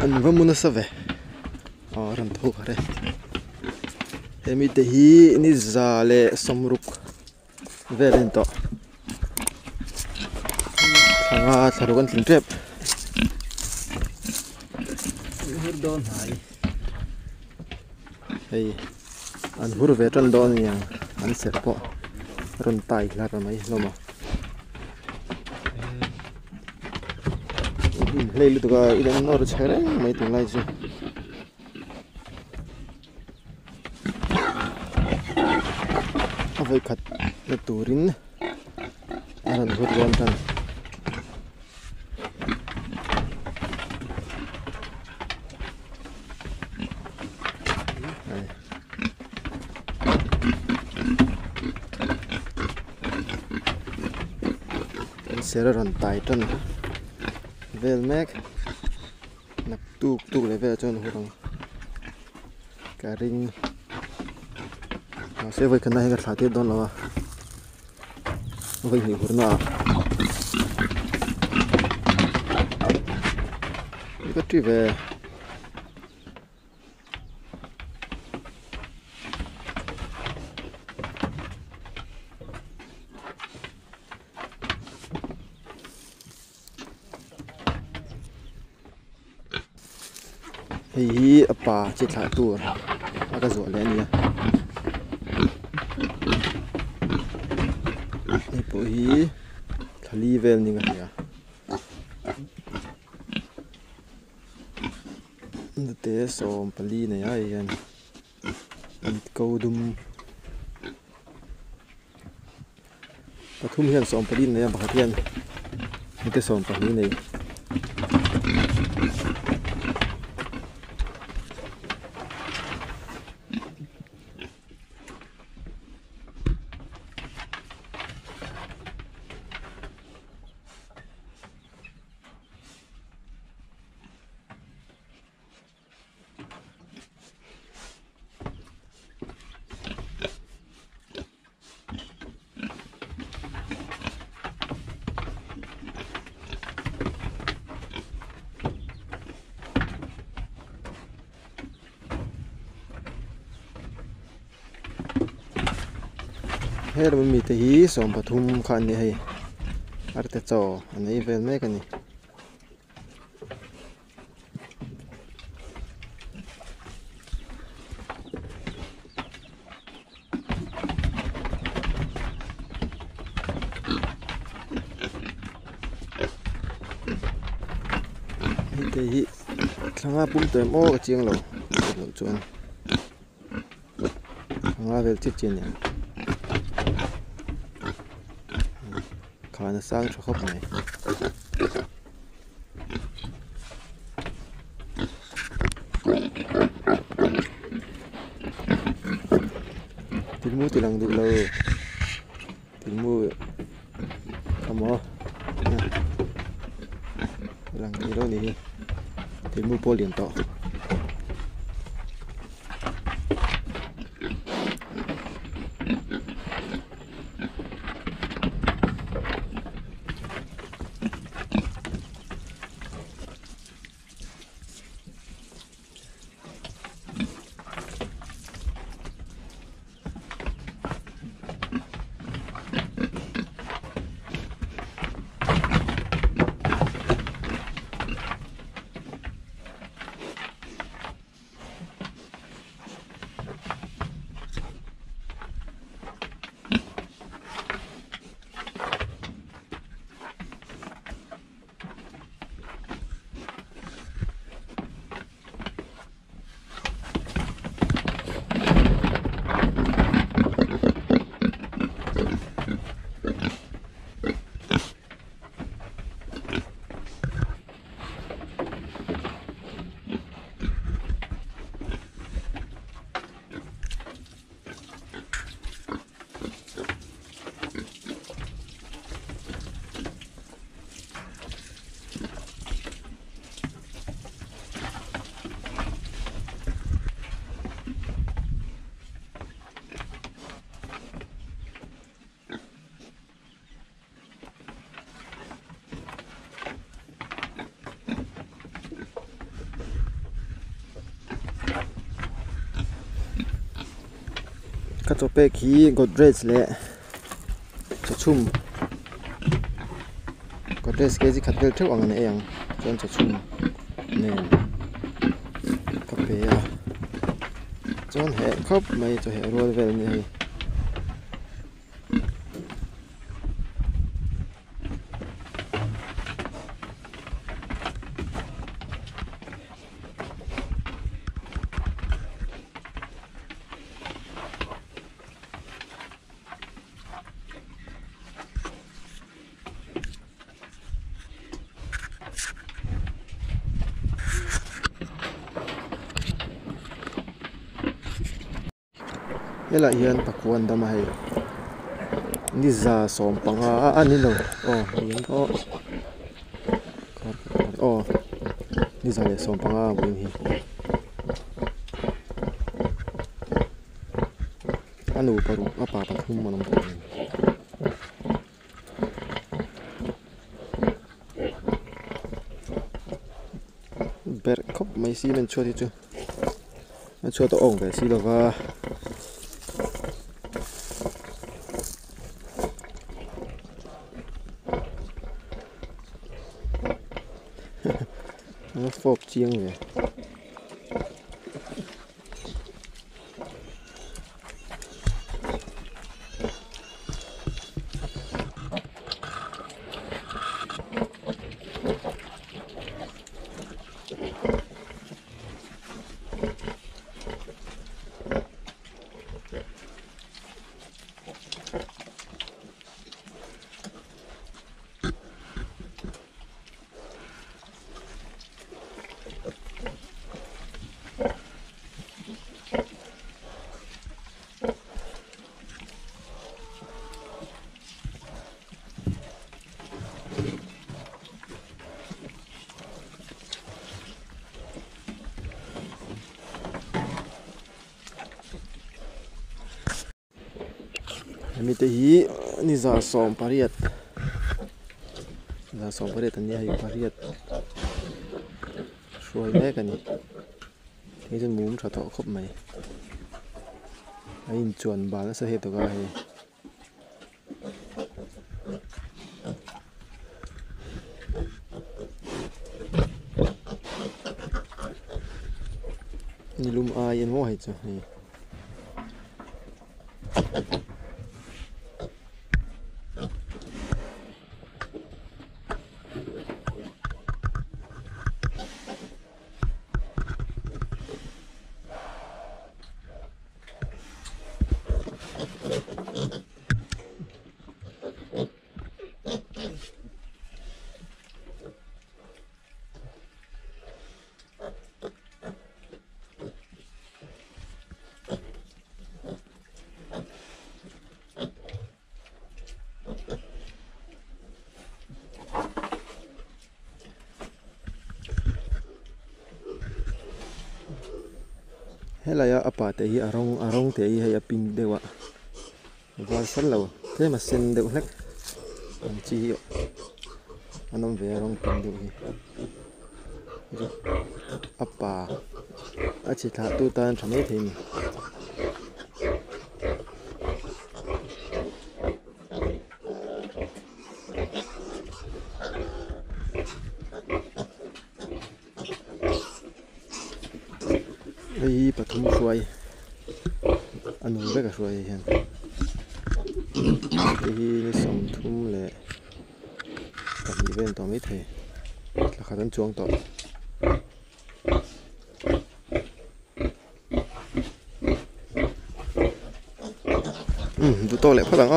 An vamuna save ran tho khare emi te hi ni zale samruk velen to thanga tharukan tlintrep hur don hai hey an hur vetan don yang an serpo ron tai la ra mai loma leilu to ga idan nor chhere mai tung lai chu avai khat le turin aran hur don tan sera ron tai tan vel mek nak tuk le vel chon hurang ka ring se vai kana he ga thate don lawa vai ni hurna ka ti ve hi apa chi thla tur aga zo le nia e po hi thali vel ni nga ya ndte som pali na ya yan ko dum pathum hian som pali na ya bakhat hian ndte som pali nei her mi te hi som pathum khan ni hei arte cho anei vel mek ani te hi thanga pum te mo ka chiang lo chuan thanga vel chit chin ya khana sang cho khop này tilmu tilang dik lo tilmu kamo lang ni lo ni tilmu polien to คัตโตเปคีกดเรสเละจะชุ่มกดเรสเกจิขัดเกลือเท่าอังนั้นเองจนจะชุ่มเน่นกาแฟจนแห่ครบไม่จะแห่รัวเวลนี่ นี่แหละยันตะควันดำมาให้นี่จะสมปังอันนี้เรายันนี่จะเลยสมปังบุญฮีอันนู้ปารุป่าปฐุมมันน้ำตาลเบิร์คบไม่ซีมันชัวร์ที่จุมันชัวร์ตัวองค์แบบซีเราว่าโฟกเจียงเลยมีแต่ฮีนี่จะสมปาริยัตจะสมปาริยัตอันนี้ให้ปาริยัตช่วยแม่กันนี่จะมุ้งฉะทอครบไหมไอ้จวนบานแล้วเสียตัวก็ให้นี่ลุมอายันว่าให้จ้ะนี่ให้เราเอาป่าเตะอารมณ์เตะให้ปิงเดียวว่าสั้นเราเท่มาเส้นเดียวเล็กจีอันนั้นเวอารมณ์ปิงเดียวเอาป่าอาชีพตัวตานทำให้ทีมไอ้ปฐมช่วยอันนู้นก็ช่วยเห็นไอ้นี่สมทุ่มเลยแต่มีเว้นต่อไม่เทราคาต้นจวงต่อดูโตเลยพ่อหลัง